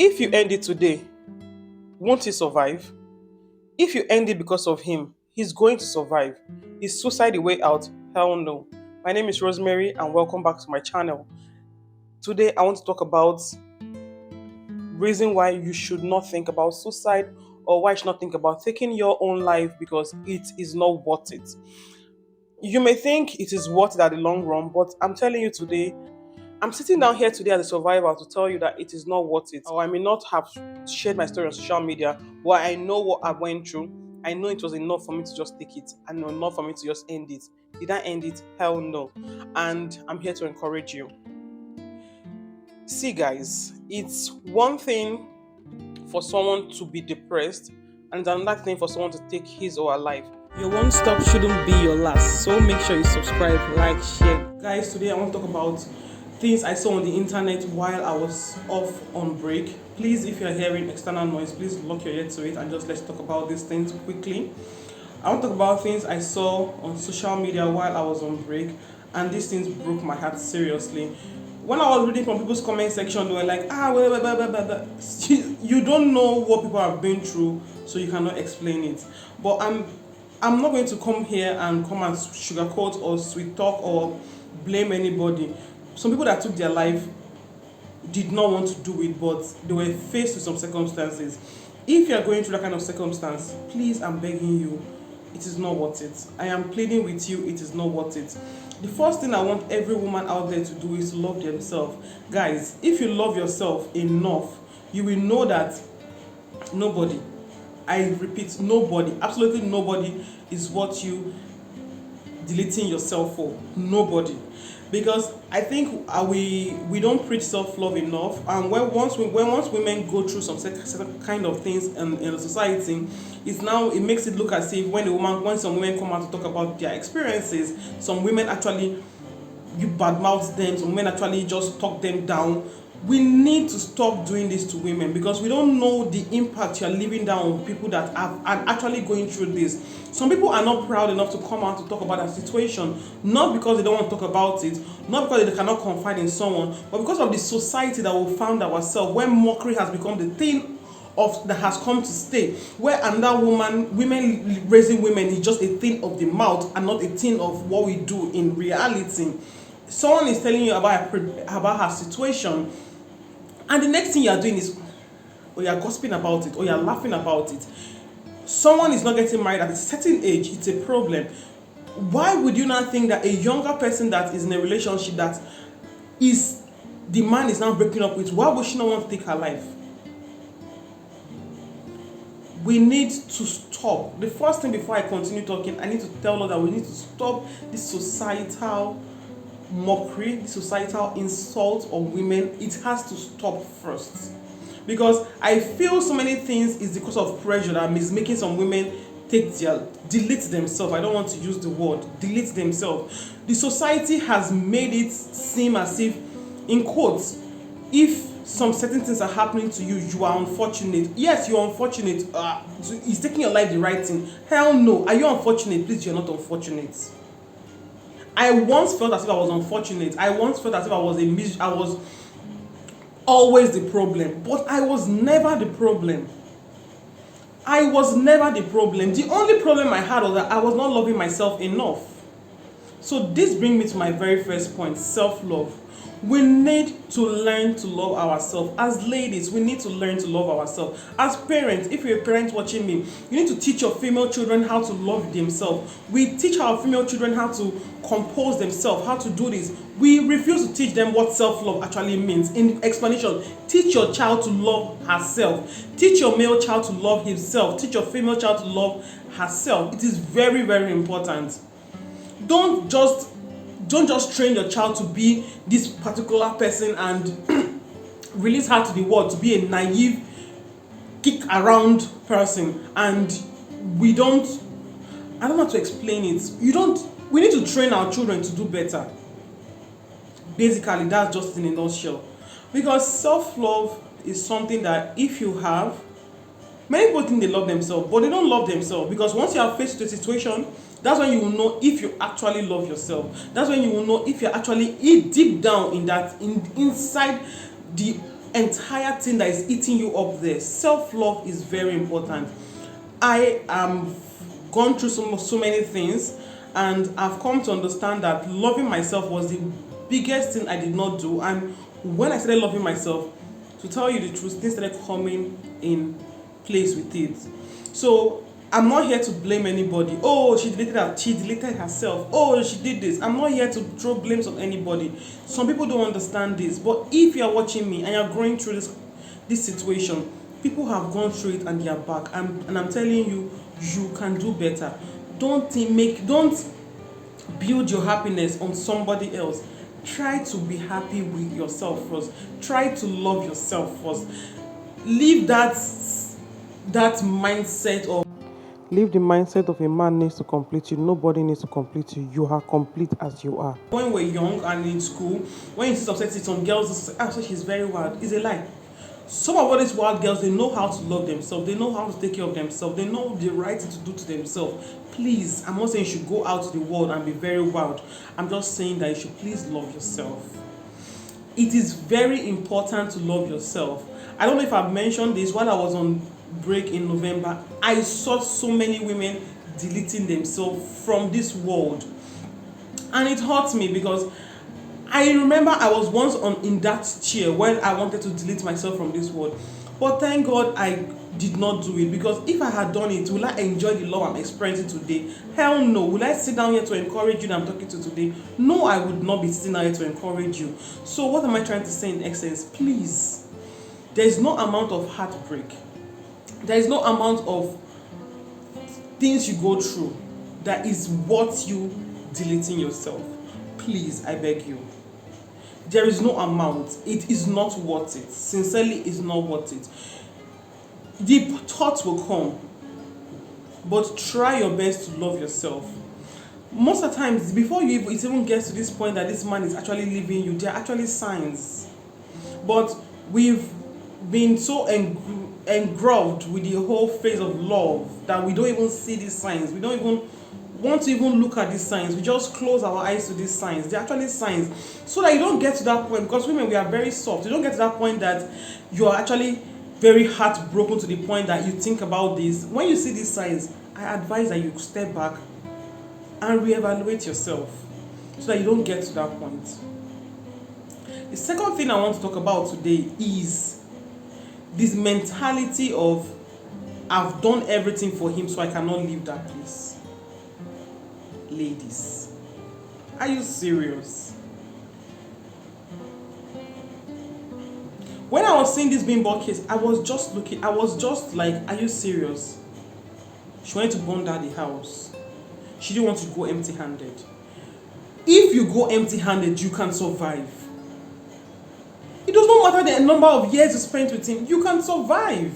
If you end it today, won't he survive? If you end it because of him, he's going to survive. Is suicide the way out? Hell no. My name is Rosemary and welcome back to my channel. Today I want to talk about reason why you should not think about suicide or why you should not think about taking your own life because it is not worth it. You may think it is worth it at the long run, but I'm telling you today, I'm sitting down here today as a survivor to tell you that it is not worth it. Or I may not have shared my story on social media, but I know what I went through. I know it was enough for me to just take it and enough for me to just end it. Did I end it? Hell no. And I'm here to encourage you. See, guys, it's one thing for someone to be depressed, and it's another thing for someone to take his or her life. Your one stop shouldn't be your last, so make sure you subscribe, like, share. Guys, today I want to talk about things I saw on the internet while I was off on break. Please, if you're hearing external noise, please lock your ear to it and just let's talk about these things quickly. I want to talk about things I saw on social media while I was on break, and these things broke my heart seriously. When I was reading from people's comment section, they were like, you don't know what people have been through, so you cannot explain it. But I'm not going to come here and sugarcoat or sweet talk or blame anybody. Some people that took their life did not want to do it, but they were faced with some circumstances. If you are going through that kind of circumstance, please, I'm begging you, it is not worth it. I am pleading with you, it is not worth it. The first thing I want every woman out there to do is to love themselves. Guys, if you love yourself enough, you will know that nobody, I repeat, nobody, absolutely nobody is worth you deleting yourself for. Nobody. Because I think we don't preach self-love enough, and once women go through some certain kind of things in society, it makes it look as if when some women come out to talk about their experiences, some women actually you badmouth them, some women actually just talk them down. We need to stop doing this to women because we don't know the impact you're leaving down on people that are actually going through this. Some people are not proud enough to come out to talk about their situation, not because they don't want to talk about it, not because they cannot confide in someone, but because of the society that we found ourselves, where mockery has become the thing that has come to stay, where another women raising women is just a thing of the mouth and not a thing of what we do in reality. Someone is telling you about her situation, and the next thing you are doing is, or you're gossiping about it, or you're laughing about it. Someone is not getting married at a certain age, it's a problem. Why would you not think that a younger person that is in a relationship that is the man is now breaking up with, why would she not want to take her life? We need to stop. The first thing before I continue talking, I need to tell us that we need to stop this societal mockery, the societal insult on women. It has to stop first. Because I feel so many things is because of pressure that is making some women delete themselves. I don't want to use the word delete themselves. The society has made it seem as if, in quotes, if some certain things are happening to you, you are unfortunate. Yes, you're unfortunate. Is taking your life the right thing? Hell no. Are you unfortunate? Please, you're not unfortunate. I once felt as if I was unfortunate. I once felt as if I was always the problem, but I was never the problem. I was never the problem. The only problem I had was that I was not loving myself enough. So this brings me to my very first point, self-love. We need to learn to love ourselves. As ladies, we need to learn to love ourselves. As parents, if you're a parent watching me, you need to teach your female children how to love themselves. We teach our female children how to compose themselves, how to do this. We refuse to teach them what self-love actually means. In explanation, teach your child to love herself. Teach your male child to love himself. Teach your female child to love herself. It is very, very important. Don't just train your child to be this particular person and release her to the world to be a naive, kick around person. And I don't know how to explain it. We need to train our children to do better. Basically, that's just in a nutshell. Because self-love is something that if you have, many people think they love themselves, but they don't love themselves. Because once you are faced with a situation, that's when you will know if you actually love yourself. That's when you will know if you're actually deep down inside the entire thing that is eating you up there. Self-love is very important. I am gone through so many things, and I've come to understand that loving myself was the biggest thing I did not do. And when I started loving myself, to tell you the truth, things started coming in place with it. So I'm not here to blame anybody. Oh, she deleted herself. Oh, she did this. I'm not here to throw blames on anybody. Some people don't understand this, but if you're watching me and you're going through this situation, people have gone through it and they're back. And I'm telling you, you can do better. Don't build your happiness on somebody else. Try to be happy with yourself first. Try to love yourself first. Leave that mindset of Leave the mindset of a man needs to complete you. Nobody needs to complete you. You are complete as you are. When we're young and in school, when you see some girls say, so she's very wild. It's a lie. Some of all these wild girls, they know how to love themselves. They know how to take care of themselves. They know the right thing to do to themselves. Please, I'm not saying you should go out to the world and be very wild. I'm just saying that you should please love yourself. It is very important to love yourself. I don't know if I've mentioned this while I was on break in November. I saw so many women deleting themselves from this world, and it hurt me because I remember I was once in that chair when I wanted to delete myself from this world. But thank God I did not do it, because if I had done it, will I enjoy the love I'm experiencing today? Hell no. Will I sit down here to encourage you that I'm talking to today? No, I would not be sitting down here to encourage you. So what am I trying to say in essence? Please, there is no amount of heartbreak, there is no amount of things you go through that is worth you deleting yourself. Please, I beg you. There is no amount. It is not worth it. Sincerely, it's not worth it. The thoughts will come, but try your best to love yourself. Most of the times, before it even gets to this point that this man is actually leaving you, there are actually signs. But we've been so engulfed with the whole phase of love that we don't even see these signs. We don't even want to even look at these signs. We just close our eyes to these signs. They're actually signs. So that you don't get to that point, because women, we are very soft. You don't get to that point that you are actually very heartbroken to the point that you think about this. When you see these signs, I advise that you step back and reevaluate yourself so that you don't get to that point. The second thing I want to talk about today is this mentality of I've done everything for him, so I cannot leave that place. Ladies, are you serious? When I was seeing this bimbo case, I was just like, are you serious? She wanted to burn down the house. She didn't want to go empty-handed. If you go empty-handed, you can survive. It does not matter the number of years you spent with him, you can survive.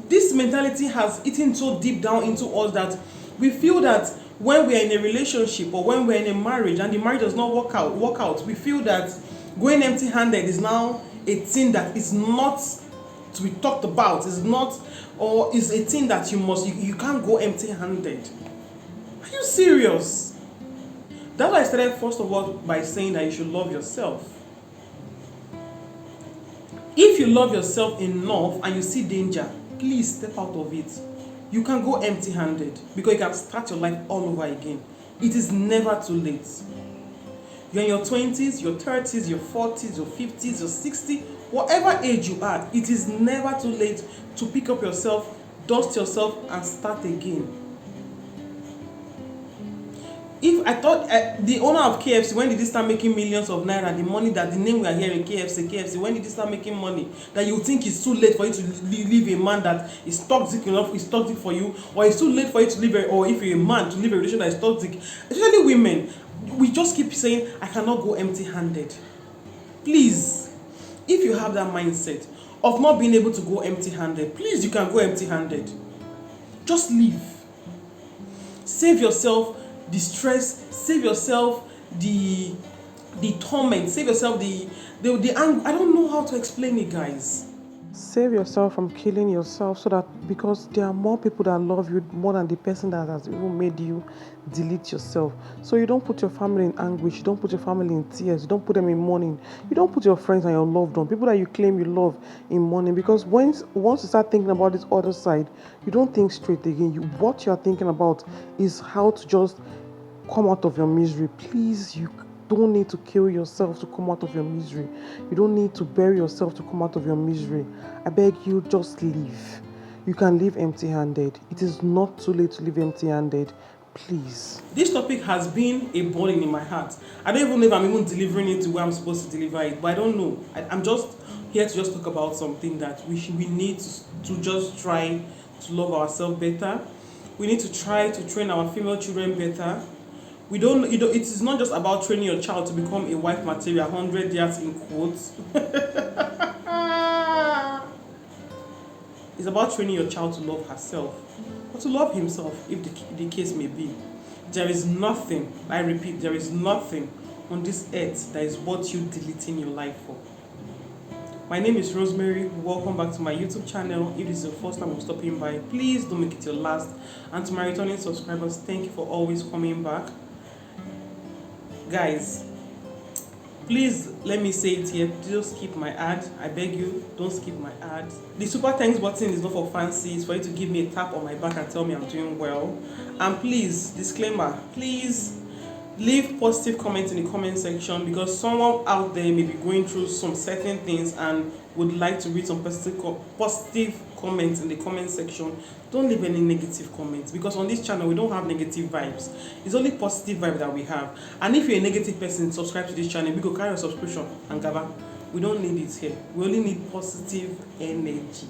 This mentality has eaten so deep down into us that we feel that when we are in a relationship or when we are in a marriage and the marriage does not work out, we feel that going empty-handed is now a thing that is not to be talked about, is not, or is a thing that you can't go empty-handed. Are you serious? That's why I started first of all by saying that you should love yourself. If you love yourself enough and you see danger, please step out of it. You can go empty-handed because you can start your life all over again. It is never too late. You're in your 20s, your 30s, your 40s, your 50s, your 60s, whatever age you are, it is never too late to pick up yourself, dust yourself, and start again. If I thought the owner of KFC, when did he start making millions of naira, the money that the name we are hearing, KFC, when did he start making money? That you think it's too late for you to leave a man that is toxic enough, is toxic for you, or it's too late for you to leave or if you're a man to leave a relationship that is toxic. Especially women, we just keep saying, I cannot go empty-handed. Please, if you have that mindset of not being able to go empty-handed, please, you can go empty-handed. Just leave. Save yourself the stress, save yourself the torment, save yourself the anger. I don't know how to explain it, guys. Save yourself from killing yourself, so that, because there are more people that love you more than the person that has even made you delete yourself. So you don't put your family in anguish, you don't put your family in tears, you don't put them in mourning, you don't put your friends and your loved one, people that you claim you love, in mourning. Because once you start thinking about this other side, you don't think straight again. What you're thinking about is how to just come out of your misery. Please, you don't need to kill yourself to come out of your misery. You don't need to bury yourself to come out of your misery. I beg you, just leave. You can leave empty-handed. It is not too late to leave empty-handed. Please. This topic has been a burden in my heart. I don't even know if I'm even delivering it to where I'm supposed to deliver it, but I don't know. I'm just here to just talk about something that we need to just try to love ourselves better. We need to try to train our female children better. We don't, it is not just about training your child to become a wife material, 100 years in quotes. It's about training your child to love herself, or to love himself, if the case may be. There is nothing, I repeat, there is nothing on this earth that is worth you deleting your life for. My name is Rosemary. Welcome back to my YouTube channel. If this is your first time of stopping by, please don't make it your last. And to my returning subscribers, thank you for always coming back. Guys, please let me say it here, don't skip my ad. I beg you, don't skip my ad. The super thanks button is not for fancy, it's for you to give me a tap on my back and tell me I'm doing well. And please, disclaimer, please leave positive comments in the comment section, because someone out there may be going through some certain things and would like to read some positive comments in the comment section. Don't leave any negative comments, because on this channel we don't have negative vibes. It's only positive vibe that we have. And if you're a negative person, subscribe to this channel. We go carry your subscription and gaba. We don't need it here. We only need positive energy.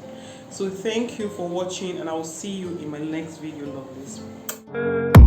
So thank you for watching, and I will see you in my next video, lovelies.